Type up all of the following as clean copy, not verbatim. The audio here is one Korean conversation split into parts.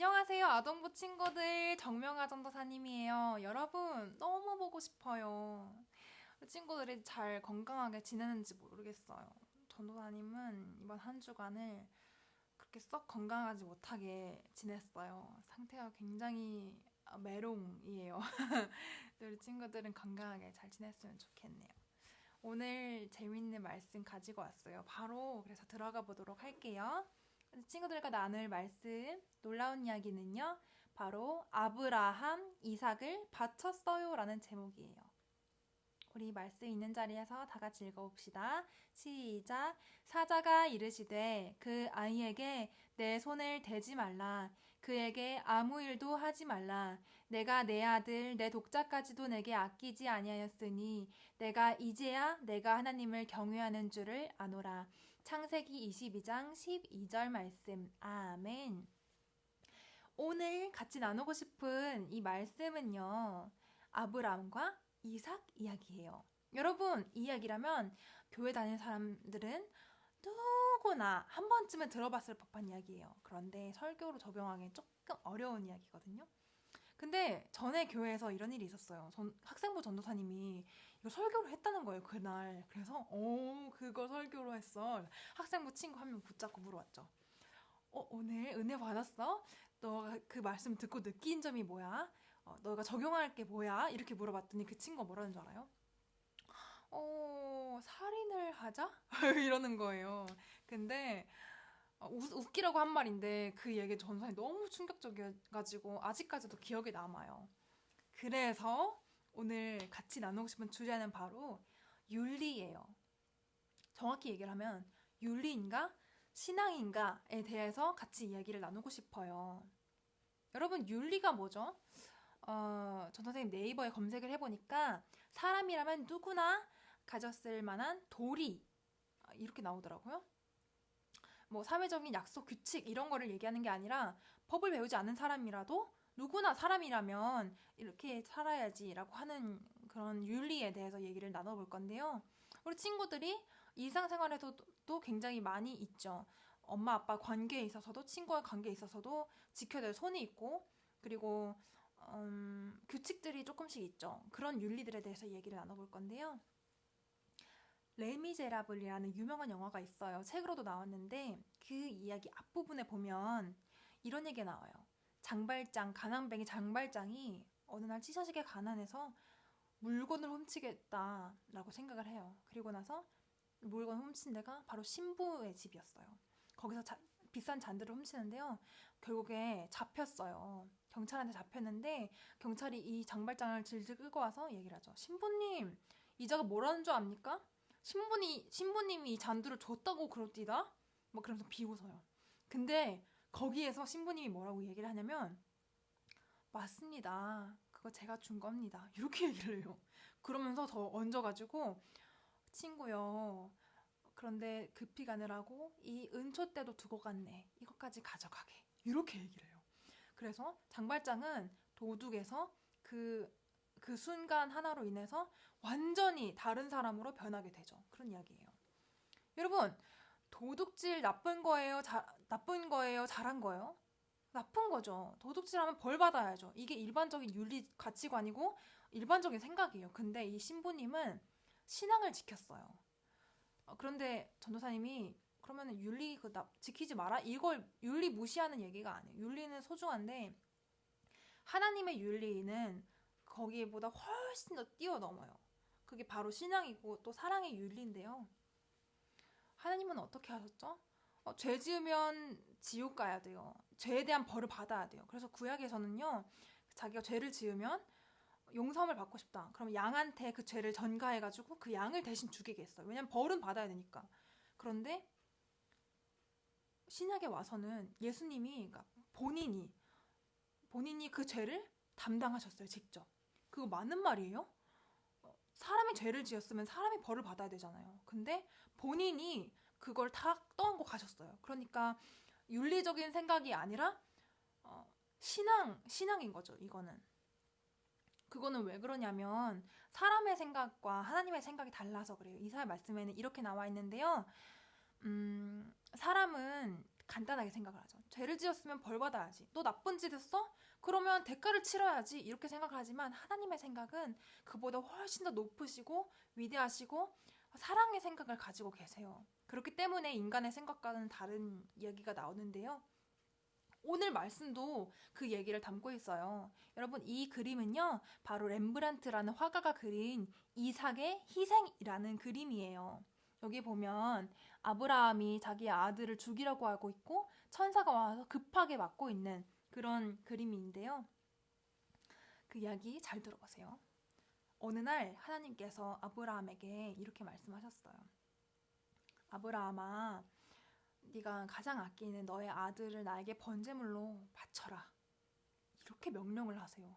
안녕하세요, 아동부 친구들. 정명아 전도사님이에요. 여러분, 너무 보고 싶어요. 우리 친구들이 잘 건강하게 지내는지 모르겠어요. 전도사님은 이번 한 주간을 그렇게 썩 건강하지 못하게 지냈어요. 상태가 굉장히 메롱이에요. 우리 친구들은 건강하게 잘 지냈으면 좋겠네요. 오늘 재밌는 말씀 가지고 왔어요. 바로 그래서 들어가 보도록 할게요. 친구들과 나눌 말씀, 놀라운 이야기는요, 바로 아브라함, 이삭을 바쳤어요 라는 제목이에요. 우리 말씀 있는 자리에서 다 같이 읽어봅시다. 시작. 사자가 이르시되 그 아이에게 내 손을 대지 말라. 그에게 아무 일도 하지 말라. 내가 내 아들 내 독자까지도 내게 아끼지 아니하였으니 내가 이제야 내가 하나님을 경외하는 줄을 아노라. 창세기 22장 12절 말씀. 아멘. 오늘 같이 나누고 싶은 이 말씀은요, 아브라함과 이삭 이야기예요. 여러분, 이 이야기라면 교회 다니는 사람들은 누구나 한 번쯤은 들어봤을 법한 이야기예요. 그런데 설교로 적용하기 조금 어려운 이야기거든요. 근데 전에 교회에서 이런 일이 있었어요. 학생부 전도사님이 이거 설교를 했다는 거예요, 그날. 그래서 그거 설교로 했어. 학생부 친구 한 명 붙잡고 물어봤죠. 오늘 은혜 받았어? 너가 그 말씀 듣고 느낀 점이 뭐야? 너가 적용할 게 뭐야? 이렇게 물어봤더니 그 친구가 뭐라는 줄 알아요? 살인을 하자? 이러는 거예요. 근데 웃기라고 한 말인데 그 얘기 전선이 너무 충격적이어가지고 아직까지도 기억에 남아요. 그래서 오늘 같이 나누고 싶은 주제는 바로 윤리예요. 정확히 얘기를 하면 윤리인가 신앙인가에 대해서 같이 이야기를 나누고 싶어요. 여러분, 윤리가 뭐죠? 전 선생님 네이버에 검색을 해보니까 사람이라면 누구나 가졌을 만한 도리 이렇게 나오더라고요. 뭐 사회적인 약속, 규칙 이런 거를 얘기하는 게 아니라 법을 배우지 않은 사람이라도 누구나 사람이라면 이렇게 살아야지라고 하는 그런 윤리에 대해서 얘기를 나눠볼 건데요. 우리 친구들이 일상생활에서도 굉장히 많이 있죠. 엄마 아빠 관계에 있어서도 친구와 관계에 있어서도 지켜야 될 선이 있고 그리고 규칙들이 조금씩 있죠. 그런 윤리들에 대해서 얘기를 나눠볼 건데요. 레미제라블이라는 유명한 영화가 있어요. 책으로도 나왔는데 그 이야기 앞부분에 보면 이런 얘기가 나와요. 가난뱅이 장발장이 어느 날 찢어지게 가난해서 물건을 훔치겠다라고 생각을 해요. 그리고 나서 물건을 훔친 데가 바로 신부의 집이었어요. 거기서 비싼 잔들을 훔치는데요. 결국에 잡혔어요. 경찰한테 잡혔는데 경찰이 이 장발장을 질질 끌고 와서 얘기를 하죠. 신부님, 이자가 뭐라는 줄 압니까? 신부님이 이 잔두를 줬다고 그러디다? 뭐 그러면서 비웃어요. 근데 거기에서 신부님이 뭐라고 얘기를 하냐면 맞습니다. 그거 제가 준 겁니다. 이렇게 얘기를 해요. 그러면서 더 얹어가지고 친구요. 그런데 급히 가느라고 이 은초대도 두고 갔네. 이것까지 가져가게. 이렇게 얘기를 해요. 그래서 장발장은 도둑에서 그 순간 하나로 인해서 완전히 다른 사람으로 변하게 되죠. 그런 이야기예요. 여러분, 도둑질 나쁜 거예요? 나쁜 거예요? 잘한 거예요? 나쁜 거죠. 도둑질하면 벌 받아야죠. 이게 일반적인 윤리 가치관이고 일반적인 생각이에요. 근데 이 신부님은 신앙을 지켰어요. 그런데 전도사님이 그러면 윤리 지키지 마라? 이걸 윤리 무시하는 얘기가 아니에요. 윤리는 소중한데 하나님의 윤리는 거기보다 훨씬 더 뛰어넘어요. 그게 바로 신앙이고 또 사랑의 윤리인데요. 하나님은 어떻게 하셨죠? 죄 지으면 지옥 가야 돼요. 죄에 대한 벌을 받아야 돼요. 그래서 구약에서는요, 자기가 죄를 지으면 용서함을 받고 싶다. 그럼 양한테 그 죄를 전가해가지고 그 양을 대신 죽이게 했어요. 왜냐면 벌은 받아야 되니까. 그런데 신약에 와서는 예수님이, 그러니까 본인이 그 죄를 담당하셨어요, 직접. 그거 맞는 말이에요? 사람이 죄를 지었으면 사람이 벌을 받아야 되잖아요. 근데 본인이 그걸 다 떠안고 가셨어요. 그러니까 윤리적인 생각이 아니라 신앙인 거죠, 이거는. 그거는 왜 그러냐면 사람의 생각과 하나님의 생각이 달라서 그래요. 이사야 말씀에는 이렇게 나와 있는데요. 사람은 간단하게 생각을 하죠. 죄를 지었으면 벌 받아야지. 너 나쁜 짓 했어? 그러면 대가를 치러야지. 이렇게 생각을 하지만 하나님의 생각은 그보다 훨씬 더 높으시고 위대하시고 사랑의 생각을 가지고 계세요. 그렇기 때문에 인간의 생각과는 다른 이야기가 나오는데요. 오늘 말씀도 그 얘기를 담고 있어요. 여러분, 이 그림은요, 바로 렘브란트라는 화가가 그린 이삭의 희생이라는 그림이에요. 여기 보면 아브라함이 자기 아들을 죽이려고 하고 있고 천사가 와서 급하게 막고 있는 그런 그림인데요. 그 이야기 잘 들어보세요. 어느 날 하나님께서 아브라함에게 이렇게 말씀하셨어요. 아브라함아, 네가 가장 아끼는 너의 아들을 나에게 번제물로 바쳐라. 이렇게 명령을 하세요.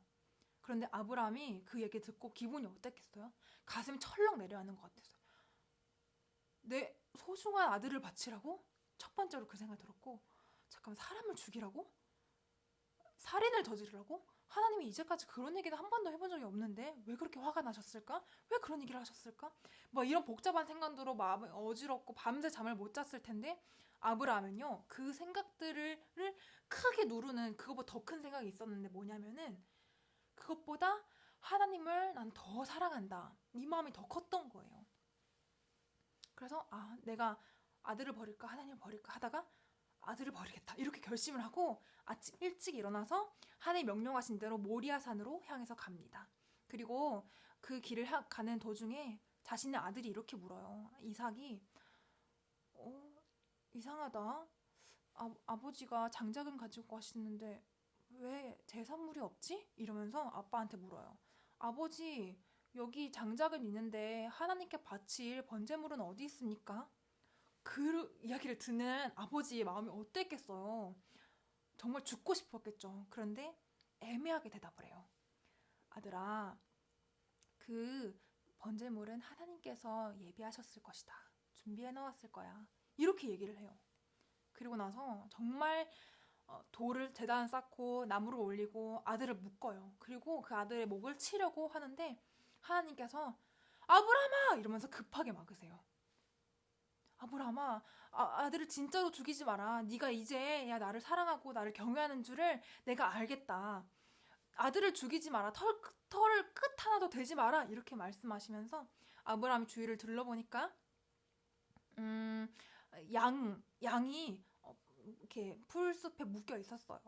그런데 아브라함이 그 얘기 듣고 기분이 어땠겠어요? 가슴이 철렁 내려앉는 것 같았어요. 내 소중한 아들을 바치라고? 첫 번째로 그 생각이 들었고, 잠깐만, 사람을 죽이라고? 살인을 저지르라고? 하나님이 이제까지 그런 얘기는 한 번도 해본 적이 없는데 왜 그렇게 화가 나셨을까? 왜 그런 얘기를 하셨을까? 막 이런 복잡한 생각으로 마음이 어지럽고 밤새 잠을 못 잤을 텐데 아브라함은요, 그 생각들을 크게 누르는 그것보다 더 큰 생각이 있었는데 뭐냐면은 그것보다 하나님을 난 더 사랑한다. 이 마음이 더 컸던 거예요. 그래서 내가 아들을 버릴까 하나님을 버릴까 하다가 아들을 버리겠다 이렇게 결심을 하고 아침 일찍 일어나서 하나님이 명령하신 대로 모리아산으로 향해서 갑니다. 그리고 그 길을 가는 도중에 자신의 아들이 이렇게 물어요. 이삭이 이상하다. 아버지가 장작은 가지고 가시는데 왜 제산물이 없지? 이러면서 아빠한테 물어요. 아버지, 여기 장작은 있는데 하나님께 바칠 번제물은 어디 있습니까? 그 이야기를 듣는 아버지의 마음이 어땠겠어요. 정말 죽고 싶었겠죠. 그런데 애매하게 대답을 해요. 아들아, 그 번제물은 하나님께서 예비하셨을 것이다. 준비해 놓았을 거야. 이렇게 얘기를 해요. 그리고 나서 정말 돌을 제단 쌓고 나무를 올리고 아들을 묶어요. 그리고 그 아들의 목을 치려고 하는데 하나님께서 아브라함아! 이러면서 급하게 막으세요. 아브라함아, 아들을 진짜로 죽이지 마라. 네가 이제 나를 사랑하고 나를 경외하는 줄을 내가 알겠다. 아들을 죽이지 마라. 털을 끝 하나도 대지 마라. 이렇게 말씀하시면서 아브라함이 주위를 둘러보니까 양이 이렇게 풀숲에 묶여 있었어요.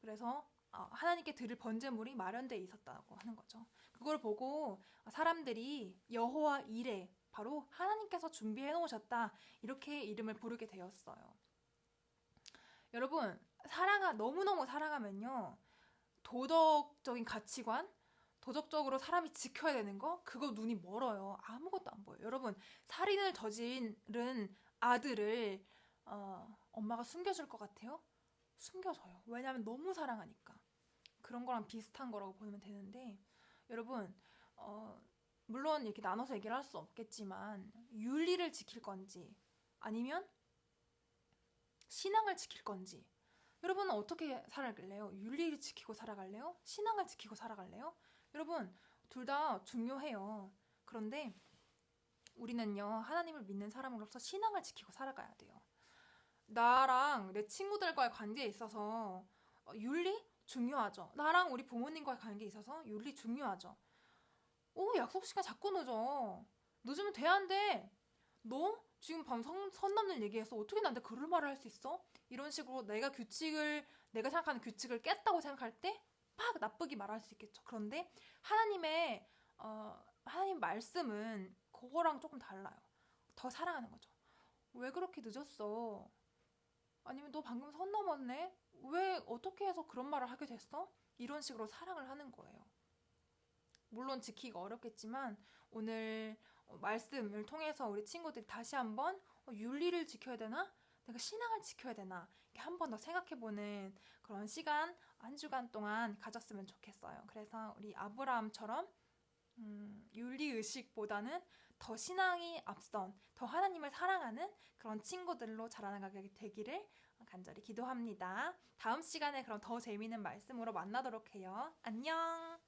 그래서 하나님께 드릴 번제물이 마련되어 있었다고 하는 거죠. 그걸 보고 사람들이 여호와 이레, 바로 하나님께서 준비해 놓으셨다, 이렇게 이름을 부르게 되었어요. 여러분, 너무너무 사랑하면요, 도덕적인 가치관, 도덕적으로 사람이 지켜야 되는 거, 그거 눈이 멀어요. 아무것도 안 보여요. 여러분, 살인을 저지른 아들을 엄마가 숨겨줄 것 같아요? 숨겨줘요. 왜냐하면 너무 사랑하니까. 그런 거랑 비슷한 거라고 보면 되는데, 여러분, 물론 이렇게 나눠서 얘기를 할 수 없겠지만 윤리를 지킬 건지 아니면 신앙을 지킬 건지, 여러분은 어떻게 살아갈래요? 윤리를 지키고 살아갈래요? 신앙을 지키고 살아갈래요? 여러분, 둘 다 중요해요. 그런데 우리는요, 하나님을 믿는 사람으로서 신앙을 지키고 살아가야 돼요. 나랑 내 친구들과의 관계에 있어서 윤리? 중요하죠. 나랑 우리 부모님과의 관계에 있어서 윤리 중요하죠. 약속 시간 자꾸 늦어. 늦으면 돼, 안 돼? 너 지금 방금 선 넘는 얘기해서 어떻게 나한테 그럴 말을 할 수 있어? 이런 식으로 내가 생각하는 규칙을 깼다고 생각할 때 막 나쁘게 말할 수 있겠죠. 그런데 하나님 말씀은 그거랑 조금 달라요. 더 사랑하는 거죠. 왜 그렇게 늦었어? 아니면 너 방금 선 넘었네? 왜 어떻게 해서 그런 말을 하게 됐어? 이런 식으로 사랑을 하는 거예요. 물론 지키기가 어렵겠지만 오늘 말씀을 통해서 우리 친구들이 다시 한번 윤리를 지켜야 되나? 내가 신앙을 지켜야 되나? 이렇게 한 번 더 생각해보는 그런 시간, 한 주간 동안 가졌으면 좋겠어요. 그래서 우리 아브라함처럼 윤리의식보다는 더 신앙이 앞선, 더 하나님을 사랑하는 그런 친구들로 자라나가게 되기를 간절히 기도합니다. 다음 시간에 그럼 더 재미있는 말씀으로 만나도록 해요. 안녕!